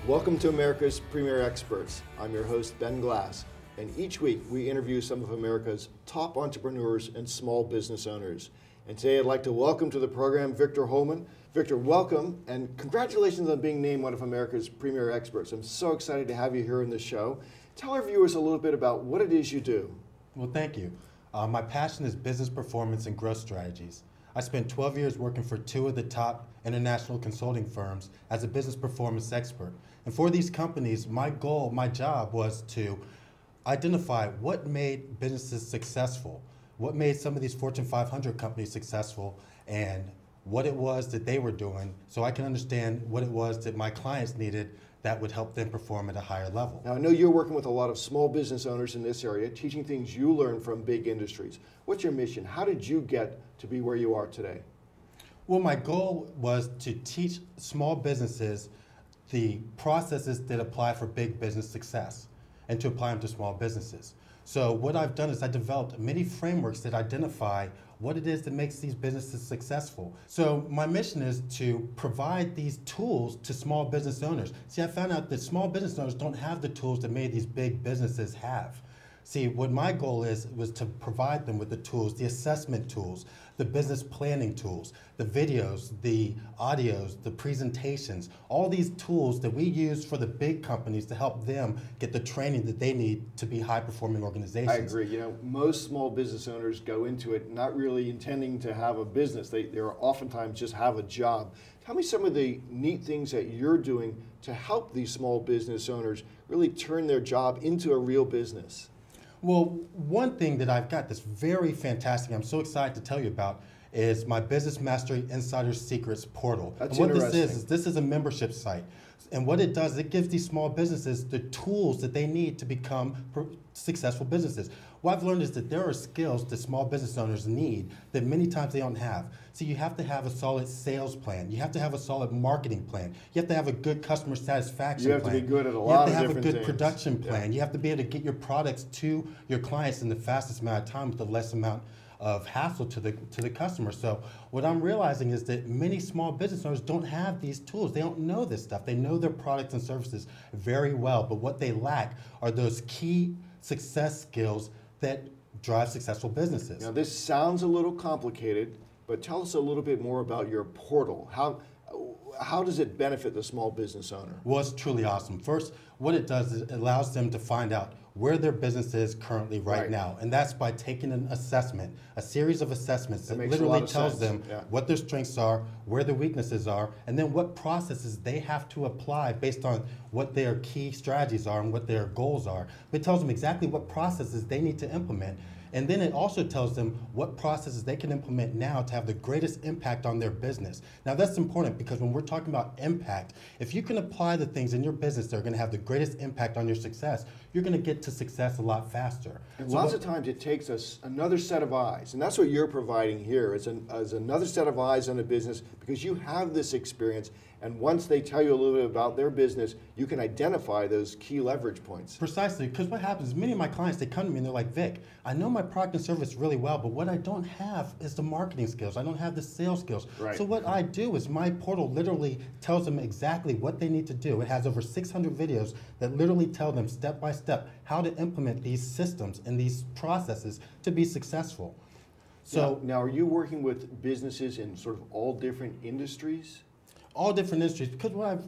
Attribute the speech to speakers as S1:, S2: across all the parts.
S1: Welcome to America's Premier Experts. I'm your host, Ben Glass, and each week we interview some of America's top entrepreneurs and small business owners. And today I'd like to welcome to the program Victor Holman. Victor, welcome, and congratulations on being named one of America's Premier Experts. I'm so excited to have you here in the show. Tell our viewers a little bit about what it is you do.
S2: Well, thank you. My passion is business performance and growth strategies. I spent 12 years working for two of the top international consulting firms as a business performance expert. And for these companies, my goal, my job was to identify what made businesses successful, what made some of these Fortune 500 companies successful, and what it was that they were doing so I can understand what it was that my clients needed that would help them perform at a higher level.
S1: Now, I know you're working with a lot of small business owners in this area, teaching things you learn from big industries. What's your mission? How did you get to be where you are today?
S2: Well, my goal was to teach small businesses the processes that apply for big business success and to apply them to small businesses. So what I've done is I developed many frameworks that identify what it is that makes these businesses successful. So my mission is to provide these tools to small business owners. See, I found out that small business owners don't have the tools that many of these big businesses have. See, what my goal was to provide them with the tools, the assessment tools, the business planning tools, the videos, the audios, the presentations, all these tools that we use for the big companies to help them get the training that they need to be high-performing organizations.
S1: I agree. You know, most small business owners go into it not really intending to have a business. They're oftentimes just have a job. Tell me some of the neat things that you're doing to help these small business owners really turn their job into a real business.
S2: Well, one thing that I've got that's very fantastic, I'm so excited to tell you about, is my Business Mastery Insider Secrets portal.
S1: That's
S2: and what
S1: interesting.
S2: this is a membership site. And what it does is it gives these small businesses the tools that they need to become successful businesses. What I've learned is that there are skills that small business owners need that many times they don't have. So you have to have a solid sales plan. You have to have a solid marketing plan. You have to have a good customer satisfaction plan.
S1: You have to be good at a lot of different things.
S2: You have to have a good production plan. You have to be able to get your products to your clients in the fastest amount of time with the less amount of hassle to the customer. So what I'm realizing is that many small business owners don't have these tools. They don't know this stuff. They know their products and services very well, but what they lack are those key success skills that drive successful businesses.
S1: Now, this sounds a little complicated, but tell us a little bit more about your portal. How does it benefit the small business owner?
S2: Well, it's truly awesome. First, what it does is it allows them to find out where their business is currently right now. And that's by taking an assessment, a series of assessments that literally tells them what their strengths are, where their weaknesses are, and then what processes they have to apply based on what their key strategies are and what their goals are. It tells them exactly what processes they need to implement. And then it also tells them what processes they can implement now to have the greatest impact on their business. Now that's important because when we're talking about impact, if you can apply the things in your business that are going to have the greatest impact on your success, you're going to get to success a lot faster.
S1: And lots of times it takes us another set of eyes, and that's what you're providing here is another set of eyes on a business because you have this experience. And once they tell you a little bit about their business, you can identify those key leverage points.
S2: Precisely, because what happens is many of my clients, they come to me and they're like, Vic, I know my product and service really well, but what I don't have is the marketing skills. I don't have the sales skills.
S1: Right.
S2: So what I do is my portal literally tells them exactly what they need to do. It has over 600 videos that literally tell them step by step how to implement these systems and these processes to be successful. So
S1: now are you working with businesses in sort of all different industries?
S2: All different industries, because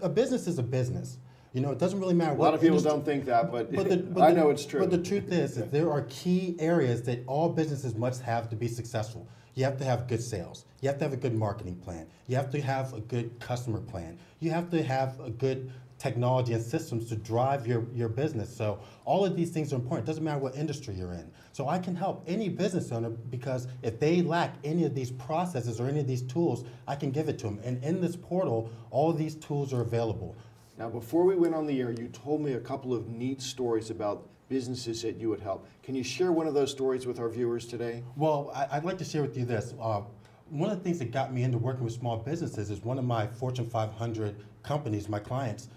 S2: a business is a business. You know, it doesn't really matter what.
S1: A lot of people don't think that, but I know it's true.
S2: But the truth is that there are key areas that all businesses must have to be successful. You have to have good sales. You have to have a good marketing plan. You have to have a good customer plan. You have to have a good technology and systems to drive your business. So all of these things are important. It doesn't matter what industry you're in. So I can help any business owner because if they lack any of these processes or any of these tools, I can give it to them. And in this portal, all of these tools are available.
S1: Now, before we went on the air, you told me a couple of neat stories about businesses that you would help. Can you share one of those stories with our viewers today?
S2: Well, I'd like to share with you this. One of the things that got me into working with small businesses is one of my Fortune 500 companies, my clients,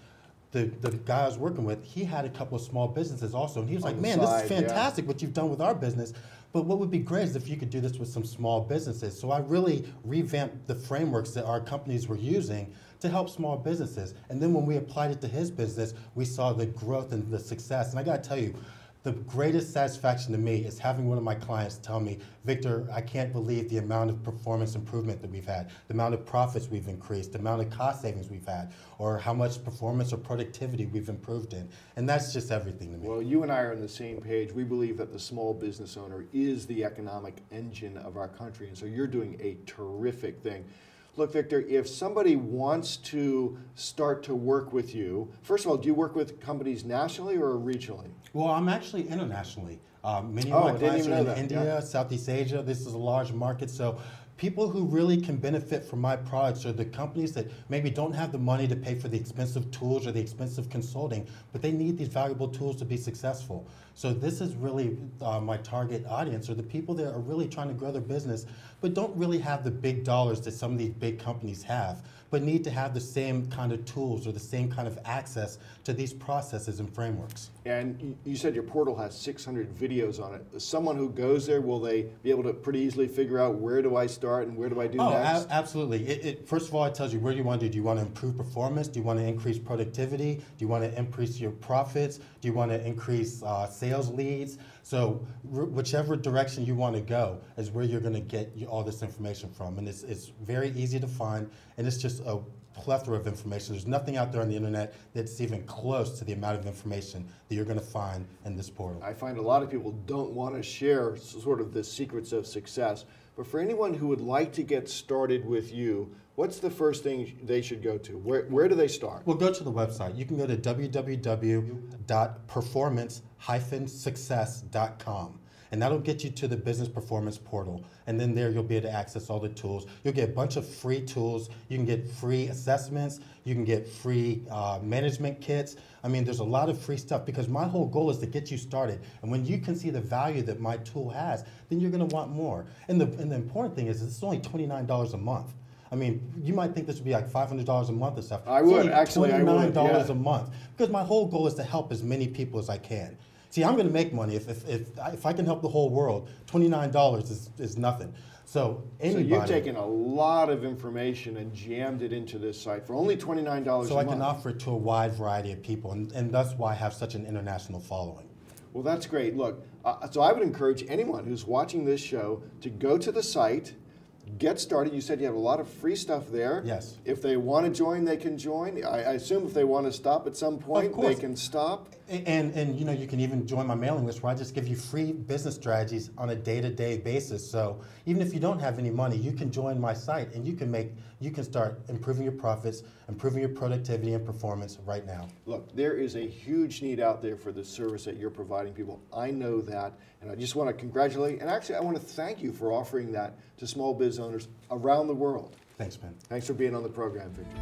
S2: the guy I was working with, he had a couple of small businesses also, and he was like, man,
S1: side,
S2: this is fantastic what you've done with our business, but what would be great is if you could do this with some small businesses. So I really revamped the frameworks that our companies were using to help small businesses. And then when we applied it to his business, we saw the growth and the success. And I gotta tell you, the greatest satisfaction to me is having one of my clients tell me, Victor, I can't believe the amount of performance improvement that we've had, the amount of profits we've increased, the amount of cost savings we've had, or how much performance or productivity we've improved in. And that's just everything to me.
S1: Well, you and I are on the same page. We believe that the small business owner is the economic engine of our country, and so you're doing a terrific thing. Look, Victor, if somebody wants to start to work with you, first of all, do you work with companies nationally or regionally?
S2: Well, I'm actually internationally. Many of my clients are in India,
S1: yeah.
S2: Southeast Asia. This is a large market. So people who really can benefit from my products are the companies that maybe don't have the money to pay for the expensive tools or the expensive consulting, but they need these valuable tools to be successful. So this is really my target audience, are the people that are really trying to grow their business, but don't really have the big dollars that some of these big companies have, but need to have the same kind of tools or the same kind of access to these processes and frameworks.
S1: And you said your portal has 600 videos on it. Someone who goes there, will they be able to pretty easily figure out where do I start and where do I do next?
S2: Absolutely. First of all, it tells you where you want to do. Do you want to improve performance? Do you want to increase productivity? Do you want to increase your profits? Do you want to increase sales leads? So whichever direction you want to go is where you're going to get all this information from. And it's very easy to find, and it's just a plethora of information. There's nothing out there on the internet that's even close to the amount of information that you're going to find in this portal.
S1: I find a lot of people don't want to share sort of the secrets of success. But for anyone who would like to get started with you, what's the first thing they should go to? Where do they start?
S2: Well, go to the website. You can go to www.performance-success.com. And that'll get you to the business performance portal. And then there you'll be able to access all the tools. You'll get a bunch of free tools. You can get free assessments. You can get free management kits. I mean, there's a lot of free stuff because my whole goal is to get you started. And when you can see the value that my tool has, then you're going to want more. And the important thing is it's only $29 a month. I mean, you might think this would be like $500 a month and stuff.
S1: I would, actually, I would.
S2: $29 a month. Because my whole goal is to help as many people as I can. See, I'm going to make money if I can help the whole world. $29 is nothing. So anybody.
S1: So you've taken a lot of information and jammed it into this site for only $29 a month.
S2: So I can offer it to a wide variety of people, and that's why I have such an international following.
S1: Well, that's great. Look, so I would encourage anyone who's watching this show to go to the site, get started. You said you have a lot of free stuff there.
S2: Yes.
S1: If they want to join, they can join. I assume if they want to stop at some point, they can stop.
S2: And you know, you can even join my mailing list where I just give you free business strategies on a day-to-day basis. So even if you don't have any money, you can join my site and you can start improving your profits, improving your productivity and performance right now.
S1: Look, there is a huge need out there for the service that you're providing people. I know that, and I just want to congratulate, and actually I want to thank you for offering that to small biz owners around the world.
S2: Thanks, Ben.
S1: Thanks for being on the program, Victor.